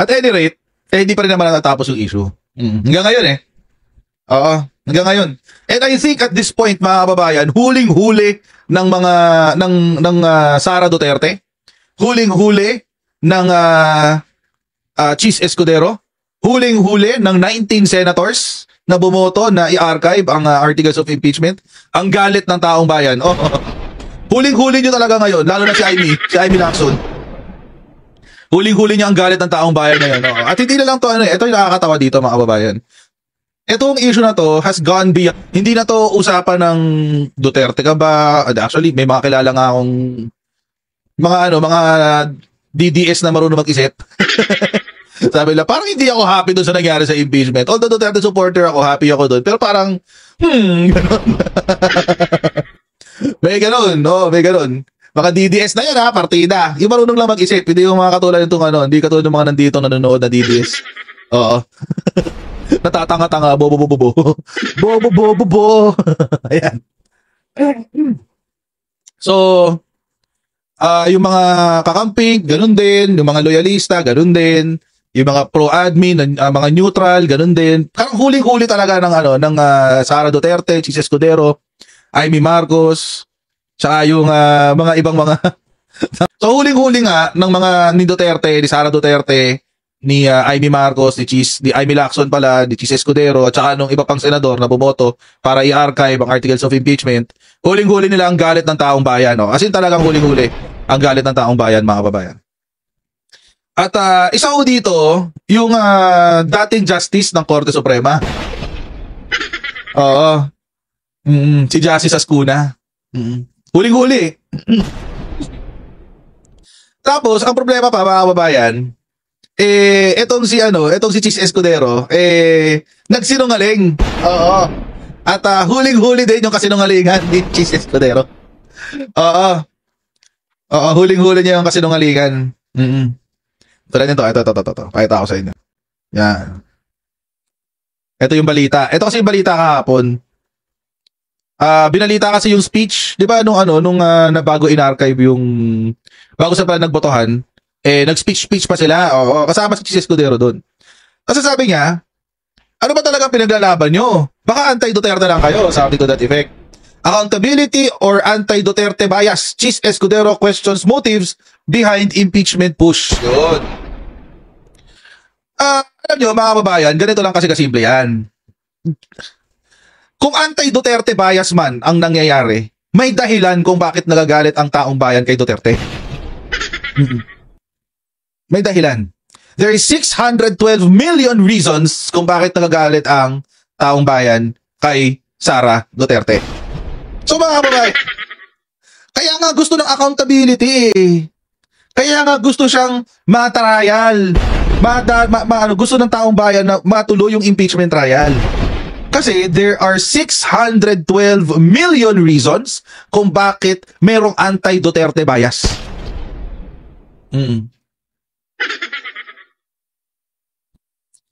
At any rate, hindi pa rin naman natatapos yung issue. Hanggang ngayon Oo, hanggang ngayon. And I think at this point, mga kababayan, huling-huli ng mga ng Sara Duterte, huling-huli ng Cheese Escudero, huling-huli ng 19 senators na bumoto na i-archive ang articles of impeachment. Ang galit ng taong bayan. Huling-huli nyo talaga ngayon, lalo na si Amy Lacson. Huling-huli niya ang galit ng taong bayan ngayon. At hindi na lang to ito yung nakakatawa dito, mga kababayan. Itong issue na to has gone beyond. Hindi na to usapan ng Duterte ka ba? Actually, may mga kilala nga akong mga DDS na marunong mag-isip. Sabi nila, parang hindi ako happy doon sa nangyari sa impeachment. Although Duterte supporter ako, happy ako doon. Pero parang, ganun. May ganun. Mga DDS na yan partida. Yung marunong lang mag-isip. Hindi yung mga katulad nitong hindi katulad ng mga nandito nanonood na DDS. Oo. Natatanga-tanga, bobo. Ayan. So, yung mga kakamping, ganun din. Yung mga loyalista, ganun din. Yung mga pro-admin, mga neutral, ganun din. Parang huling-huli talaga ng Sara Duterte, Cheese Escudero, Amy Marcos, tsaka yung mga ibang mga... So, huling-huli nga ng mga ni Duterte, ni Sara Duterte, ni Amy Marcos, ni Amy Lacson pala, ni Cheese Escudero, at saka nung iba pang senador na bumoto para i-archive ang articles of impeachment, huling-huli nila ang galit ng taong bayan. As in talagang huling-huli ang galit ng taong bayan, mga kababayan. At isa ko dito, yung dating justice ng Korte Suprema. Oo. Si Justice Ascuna. Huling-huli. Tapos, ang problema pa, mga kababayan, etong si Cheese Escudero, nagsinungaling. Oo. At huling-huli din yung kasinungalingan ni Cheese Escudero. Oo. Huling-huli niya yung kasinungalingan. Tulad nito, ito. Pakita ko sa inyo. Yan. Ito yung balita. Ito kasi yung balita kahapon. Binalita kasi yung speech, 'di ba, nung bago in-archive yung bago sa pala nagbotohan, nag-speech pa sila. Kasama si Cheese Escudero doon. Kasi sabi niya, ano ba talagang pinaglalaban nyo? Baka anti-Duterte lang kayo, sabi to that effect. Accountability or anti-Duterte bias? Cheese Escudero questions motives behind impeachment push. Yun. Alam nyo, mga kababayan, ganito lang kasi kasimple yan. Kung anti-Duterte bias man ang nangyayari, may dahilan kung bakit nagagalit ang taong bayan kay Duterte. May dahilan. There is 612 million reasons kung bakit nagagalit ang taong bayan kay Sara Duterte. So mga kababayan, kaya nga gusto ng accountability Kaya nga gusto siyang matrial. Gusto ng taong bayan na matuloy yung impeachment trial. Kasi there are 612 million reasons kung bakit merong anti-Duterte bias.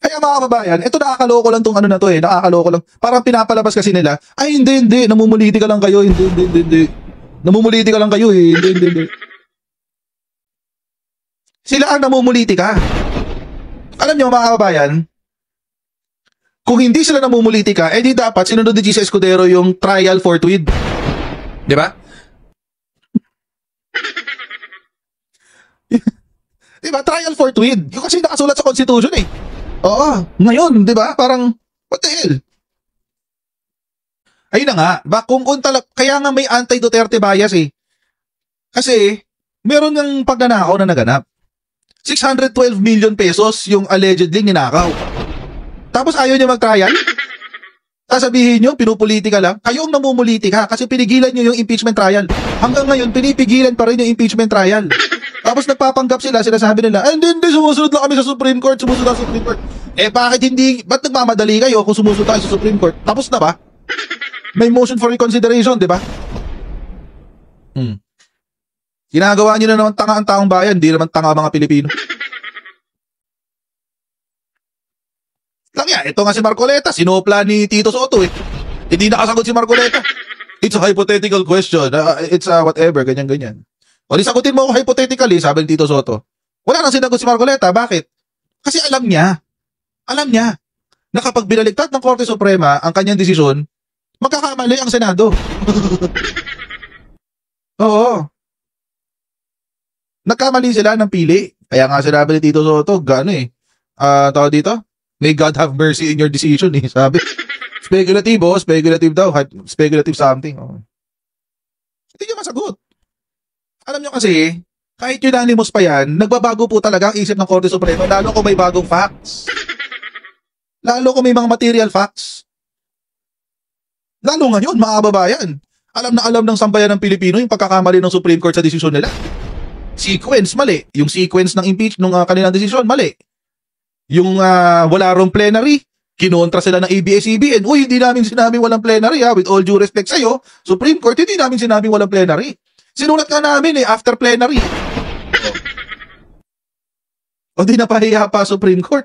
Kaya mga kababayan, ito nakakaloko lang tong na to nakakaloko lang. Parang pinapalabas kasi nila, ay hindi, namumuliti ka lang kayo, hindi. Namumuliti ka lang kayo hindi. Sila ang namumuliti ka. Alam niyo mga kababayan, kung hindi sila namumuliti ka, di dapat sinunod ni Cheese Escudero yung trial forthwith. Di ba? Di ba? Trial forthwith. Yung kasi nakasulat sa Constitution Oo, ngayon, di ba? Parang, what the hell? Ayun na nga, kaya nga may anti-Duterte bias Kasi, meron ng pagnanakaw na naganap. 612 million pesos yung allegedly ninakaw. Tapos ayaw niya mag-trial? Sasabihin nyo, pinupolitika lang? Kayo ang namumulitika kasi pinigilan nyo yung impeachment trial. Hanggang ngayon, pinipigilan pa rin yung impeachment trial. Tapos nagpapanggap sinasabi nila, hindi, sumusunod lang kami sa Supreme Court, ba't nagmamadali kayo kung sumusunod tayo sa Supreme Court? Tapos na ba? May motion for reconsideration, di ba? Ginagawa nyo na naman tanga ang taong bayan, di naman tanga mga Pilipino. Ito nga si Marcoleta, sinopla ni Tito Soto Hindi nakasagot si Marcoleta. It's a hypothetical question. It's whatever, ganyan. O di sagutin mo ako hypothetically, sabi ni Tito Soto. Wala nang sinagot si Marcoleta, bakit? Kasi alam niya, na kapag binaligtad ng Korte Suprema ang kanyang desisyon, magkakamali ang Senado. Oo. Nagkamali sila ng pili. Kaya nga sinabi ni Tito Soto, tawag dito? May God have mercy in your decision, eh. Sabi, speculative daw, speculative something. Oh. Hindi niya masagot. Alam niyo kasi, kahit unanimous pa yan, nagbabago po talaga ang isip ng Korte Suprema, lalo kung may bagong facts. Lalo kung may mga material facts. Lalo ngayon, mga kababayan, alam na alam ng sambayan ng Pilipino yung pagkakamali ng Supreme Court sa desisyon nila. Sequence, mali. Yung sequence ng impeachment ng kanilang desisyon, mali. Yung wala rong plenary, kinontra sila ng ABS-CBN. Uy, hindi namin sinabing walang plenary, ha. With all due respect sa'yo, Supreme Court, hindi namin sinabing walang plenary. Sinulat ka namin after plenary. O di napahiya pa Supreme Court.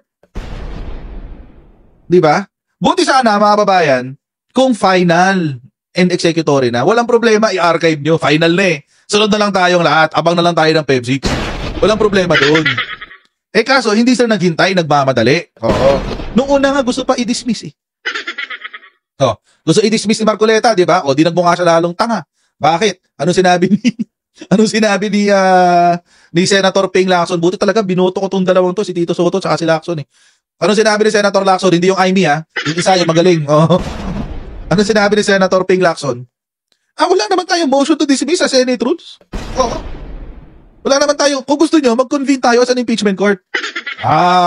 Di ba? Buti sana, mga babayan, kung final and executory na, walang problema, i-archive nyo. Final na eh. Sunod na lang tayong lahat. Abang na lang tayo ng Pep 6. Walang problema doon. Kaso, hindi sila naghintay, nagmamadali. Oo. Noong una nga, gusto pa i-dismiss eh. Gusto i-dismiss ni Marcoleta, di ba? O, di nagmukha siya lalong tanga. Bakit? Anong sinabi ni Senator Ping Lacson? Buti talaga, binoto ko tong dalawang to, si Tito Soto at si Lacson eh. Anong sinabi ni Senator Lacson? Hindi yung Amy ha. Yung isa yung magaling. Oh. Anong sinabi ni Senator Ping Lacson? Wala naman tayong motion to dismiss sa Senate rules. Oo. Wala naman tayo. Kung gusto nyo, mag-convene tayo sa impeachment court.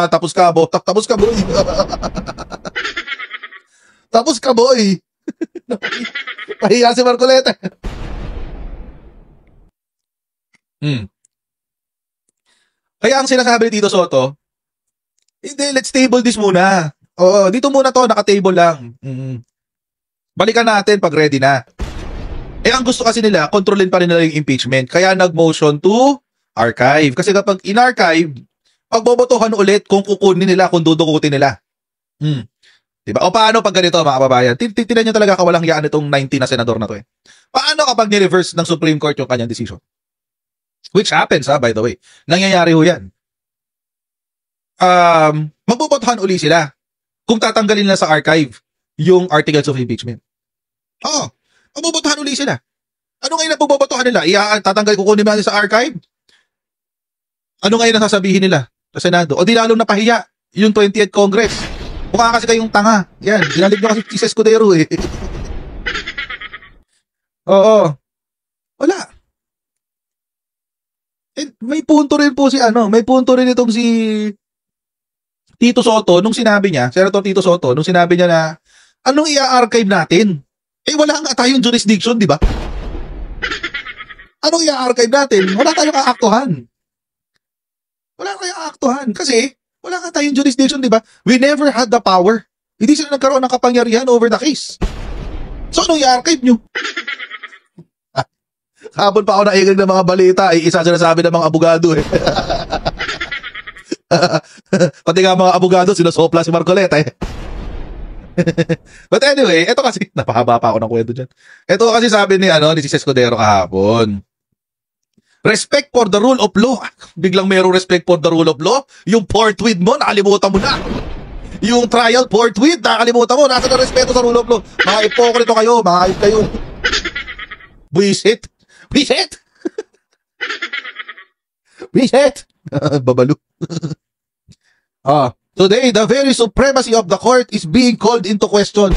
Tapos ka, boy. Tapos ka, boy. Pahiya si Marcoleta. Kaya ang sinasabi ni Tito Soto, hindi, let's table this muna. Oo, dito muna to, naka-table lang. Balikan natin pag ready na. Ang gusto kasi nila, kontrolin pa rin nila yung impeachment. Kaya nag-motion to archive. Kasi kapag in-archive, pagbobotohan ulit kung kukunin nila, kung dudukutin nila. Diba? O paano pag ganito, mga kababayan? Tinan nyo talaga kawalang yaan itong 19 na senador na to eh. Paano kapag ni-reverse ng Supreme Court yung kanyang decision? Which happens, by the way. Nangyayari ho yan. Magbobotohan uli sila kung tatanggalin nila sa archive yung articles of impeachment. Magbobotohan uli sila. Ano ngayon ang bobotohan nila? Tatanggal, kukunin nila sa archive? Ano ngayon ang sasabihin nila sa Senado? O di lalong napahiya yung 20th Congress. Mukha kasi kayong tanga. Yan, dinalig nyo kasi si Escudero eh. Oo. Wala. May punto rin po may punto rin itong si Tito Soto nung sinabi niya, Senator Tito Soto, nung sinabi niya na anong i-archive natin? Wala nga tayong jurisdiction, di ba? Anong i-archive natin? Wala tayong aaktuhan. Kasi wala nga tayong jurisdiction, di ba? We never had the power. Hindi sila nagkaroon ng kapangyarihan over the case. So, anong i-archive nyo? Habon pa ako naigag ng mga balita, isa sinasabi ng mga abogado eh. Pati nga mga abogado, sinasopla si Marcoleta eh. But anyway, ito kasi, napahaba pa ako ng kwento dyan. Ito kasi sabi ni si Escudero kahapon. Respect for the rule of law. Biglang merong respect for the rule of law. Yung forthwith mo, nakalimutan mo na. Yung trial forthwith, nakalimutan mo. Nasa na respeto sa rule of law. Mga ipokrito kayo, mga ayop kayo. Buisit. Babalo. Today, the very supremacy of the court is being called into question.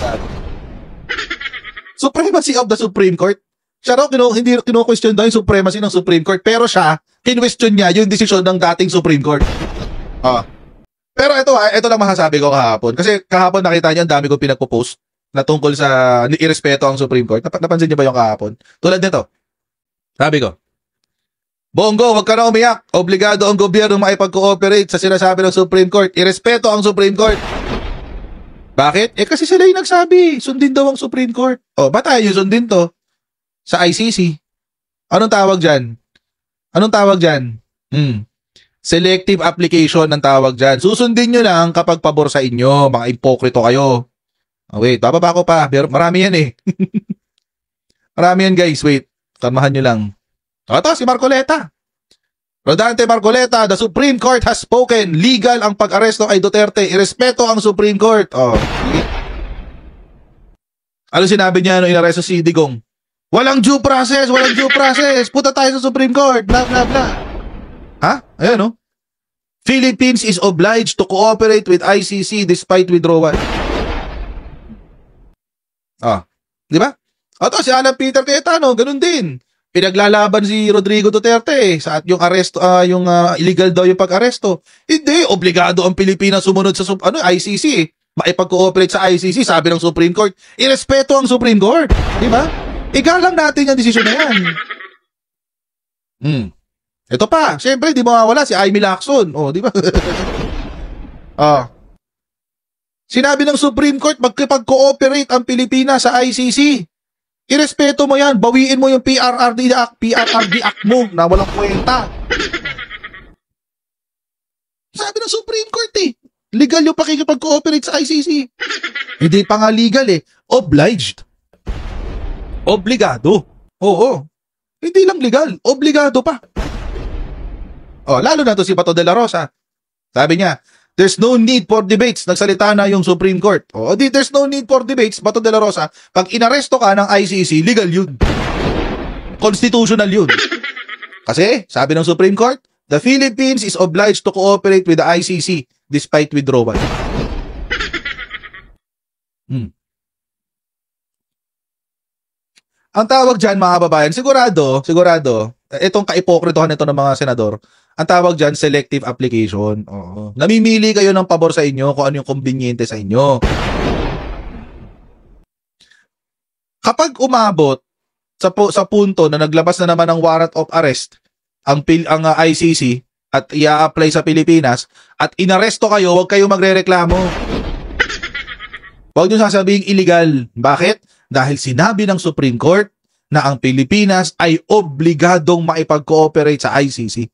Supremacy of the Supreme Court? Siya raw, hindi kino-question daw yung supremacy ng Supreme Court, pero siya, kin-question niya yung desisyon ng dating Supreme Court. Pero ito lang masasabi ko kahapon. Kasi kahapon nakita niyo, ang dami ko pinagpo-post na tungkol sa irespeto ang Supreme Court. Napansin niyo ba yung kahapon? Tulad nito. Sabi ko, Bongo, huwag ka na umiyak. Obligado ang gobyerno makipag-cooperate sa sinasabi ng Supreme Court. Irespeto ang Supreme Court. Bakit? Kasi sila yung nagsabi. Sundin daw ang Supreme Court. Ba't tayo yung sundin to? Sa ICC. Anong tawag dyan? Selective application ang tawag dyan. Susundin nyo lang kapag pabor sa inyo. Mga ipokrito kayo. Wait, bababa ko pa. Marami yan eh. Marami yan guys. Wait, kalmahan nyo lang. Ito, si Marcoleta. Rodante Marcoleta, the Supreme Court has spoken. Legal ang pag-aresto kay Duterte. Irespeto ang Supreme Court. Oh. Ano sinabi niya nung inaresto si Digong? Walang due process, walang due process. Punta tayo sa Supreme Court. Blah, blah, blah. Ha? Ayan, no? Philippines is obliged to cooperate with ICC despite withdrawal. Ah, di ba? Ato, si Alan Peter Cayetano, ganun din. Pinaglalaban si Rodrigo Duterte sa yung aresto, yung illegal daw yung pag-aresto. Hindi, obligado ang Pilipinas sumunod sa ICC. Maipag-cooperate sa ICC, sabi ng Supreme Court. Irespeto ang Supreme Court. Di ba? Igalang natin yung desisyon na yan. Ito pa, siyempre, di mawawala si Amy Lacson. Oh, di ba? Sinabi ng Supreme Court, magkipag-cooperate ang Pilipinas sa ICC. Irespeto mo yan. Bawiin mo yung PRRD Act mo na walang kwenta. Sabi ng Supreme Court legal yung pakikipag-cooperate sa ICC. Hindi pa nga legal obliged. Obligado. Oo. Hindi lang legal, obligado pa. Lalo na to si Bato de la Rosa. Sabi niya, there's no need for debates. Nagsalita na yung Supreme Court. There's no need for debates, Bato de la Rosa. Pag inaresto ka ng ICC, legal yun. Constitutional yun. Kasi, sabi ng Supreme Court, the Philippines is obliged to cooperate with the ICC despite withdrawal. Ang tawag dyan, mga kababayan, sigurado, itong kaipokritohan nito ng mga senador, ang tawag dyan, selective application. Oo. Namimili kayo ng pabor sa inyo kung ano yung conveniente sa inyo. Kapag umabot sa punto na naglabas na naman ng warrant of arrest ang ICC at i-apply sa Pilipinas at inaresto kayo, huwag kayong magrereklamo. Huwag nyo sasabing illegal. Bakit? Dahil sinabi ng Supreme Court na ang Pilipinas ay obligadong maipag-cooperate sa ICC.